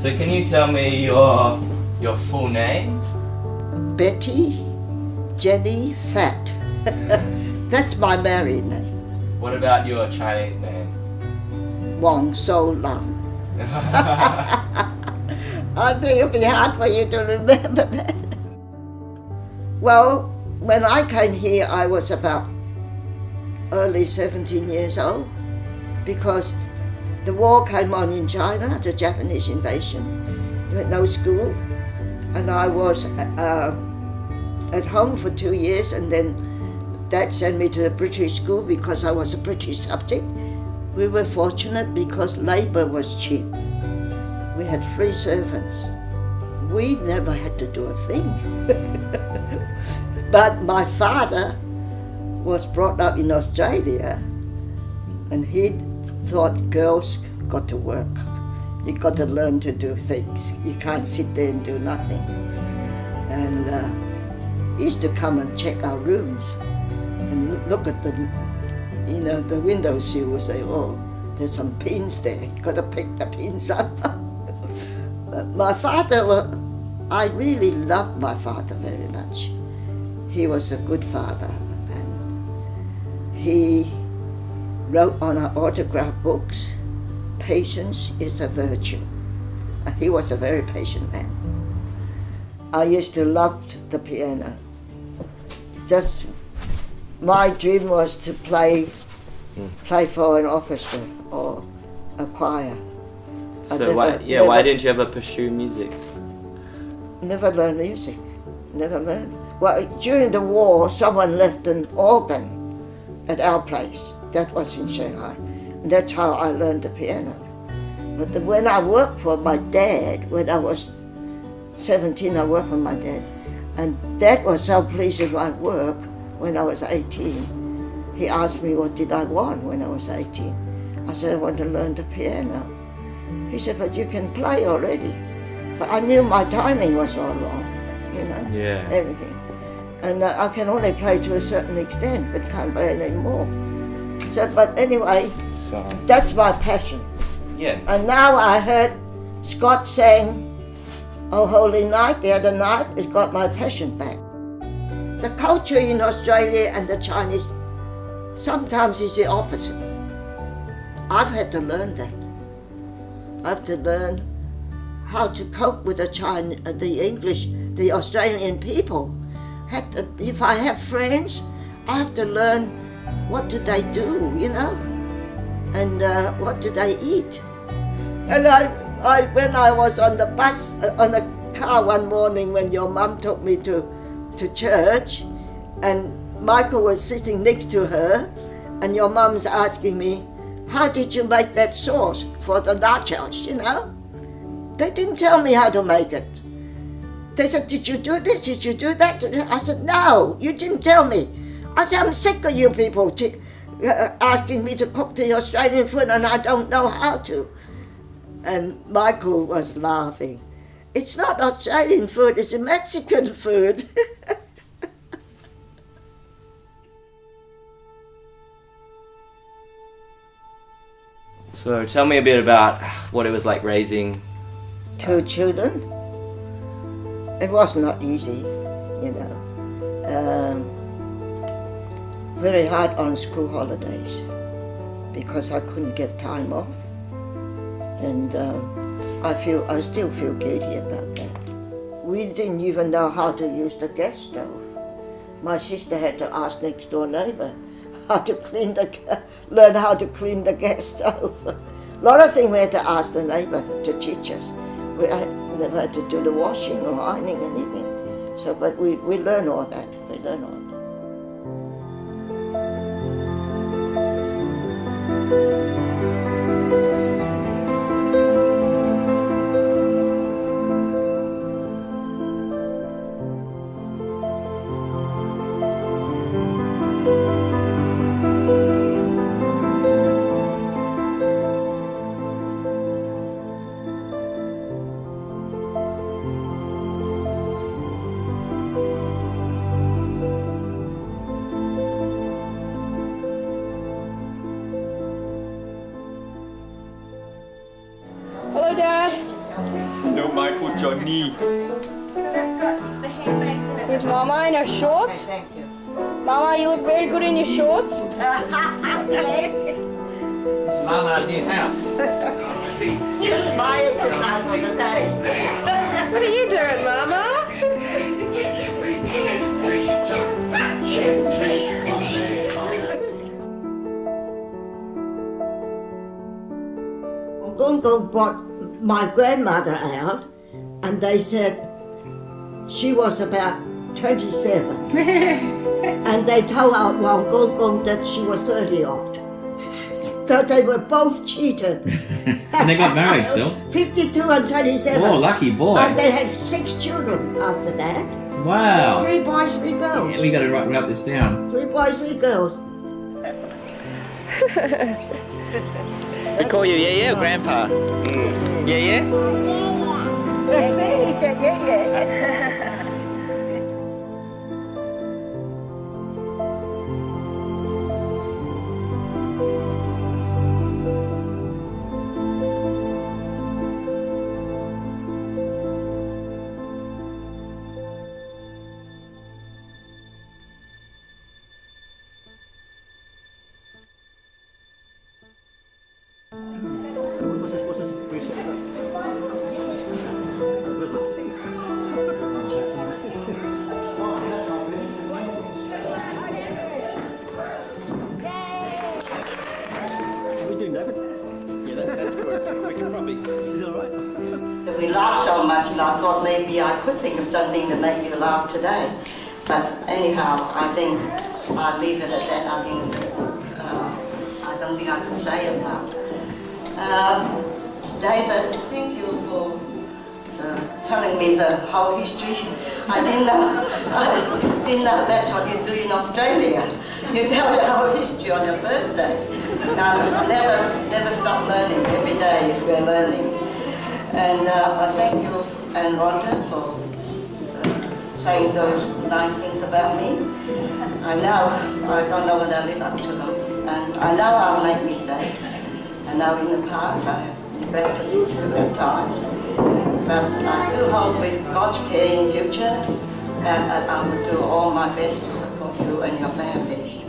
So can you tell me your full name? Betty Jennie Fatt. That's my married name. What about your Chinese name? Wong So Lam. I think it'll be hard for you to remember that. Well, when I came here, I was about early 17 years old, because the war came on in China, the Japanese invasion. There was no school, and I was at home for 2 years, and then Dad sent me to the British school because I was a British subject. We were fortunate because labour was cheap. We had free servants. We never had to do a thing. But my father was brought up in Australia, and he thought girls got to work. You got to learn to do things. You can't sit there and do nothing. And he used to come and check our rooms and look at the windowsill and say, oh, there's some pins there. You got to pick the pins up. My father, I really loved my father very much. He was a good father, and he wrote on our autograph books, patience is a virtue. And he was a very patient man. I used to love the piano. Just my dream was to play for an orchestra or a choir. So why didn't you ever pursue music? Never learned music. Never learned. Well, during the war, someone left an organ at our place. That was in Shanghai. And that's how I learned the piano. But when I worked for my dad, when I was 17, I worked for my dad. And Dad was so pleased with my work when I was 18. He asked me what did I want when I was 18. I said, I want to learn the piano. He said, but you can play already. But I knew my timing was all wrong, everything. And I can only play to a certain extent, but can't play anymore. So, but anyway, that's my passion. Yeah. And now I heard Scott saying, Oh Holy Night, the other night, has got my passion back. The culture in Australia and the Chinese sometimes is the opposite. I've had to learn that. I've to learn how to cope with the English, the Australian people. If I have friends, I have to learn what do they do, and what do they eat. And when I was on the bus, on the car one morning when your mum took me to church, and Michael was sitting next to her, and your mum's asking me, how did you make that sauce for the nachos, They didn't tell me how to make it. They said, did you do this? Did you do that? I said, no, you didn't tell me. I said, I'm sick of you people asking me to cook the Australian food and I don't know how to. And Michael was laughing. It's not Australian food, it's a Mexican food. So tell me a bit about what it was like raising 2 children. It was not easy, very hard on school holidays because I couldn't get time off. And I still feel guilty about that. We didn't even know how to use the gas stove. My sister had to ask next door neighbour learn how to clean the gas stove. A lot of things we had to ask the neighbour to teach us. We never had to do the washing or ironing or anything. So, but we learn all that. We learn all that. That's got the handbags in it. Here's Mama in her shorts. Thank you. Mama, you look very good in your shorts. Yes. It's Mama's new house. Here's my exercise of the day. What are you doing, Mama? Gungun brought my grandmother out, and they said she was about 27. And they told Gungun that she was 30 odd. So they were both cheated. And they got married still. 52 and 27. Oh, lucky boy. And they had 6 children after that. Wow. 3 boys, 3 girls. Yeah, we got to write this down. 3 boys, 3 girls. We call you Yeah or Grandpa? Yeah? That's it, he said, yeah. We laughed so much, and I thought maybe I could think of something to make you laugh today. But anyhow, I think I'll leave it at that. I don't think I can say it now. David, thank you for telling me the whole history. I didn't know that's what you do in Australia. You tell the whole history on your birthday. Never stop learning. Every day we're learning. And I thank you and Rhonda for saying those nice things about me. I don't know whether I live up to them. And I know I'll make mistakes. I know in the past I have neglected you too at times. But I do hope with God's care in future that I will do all my best to support you and your families.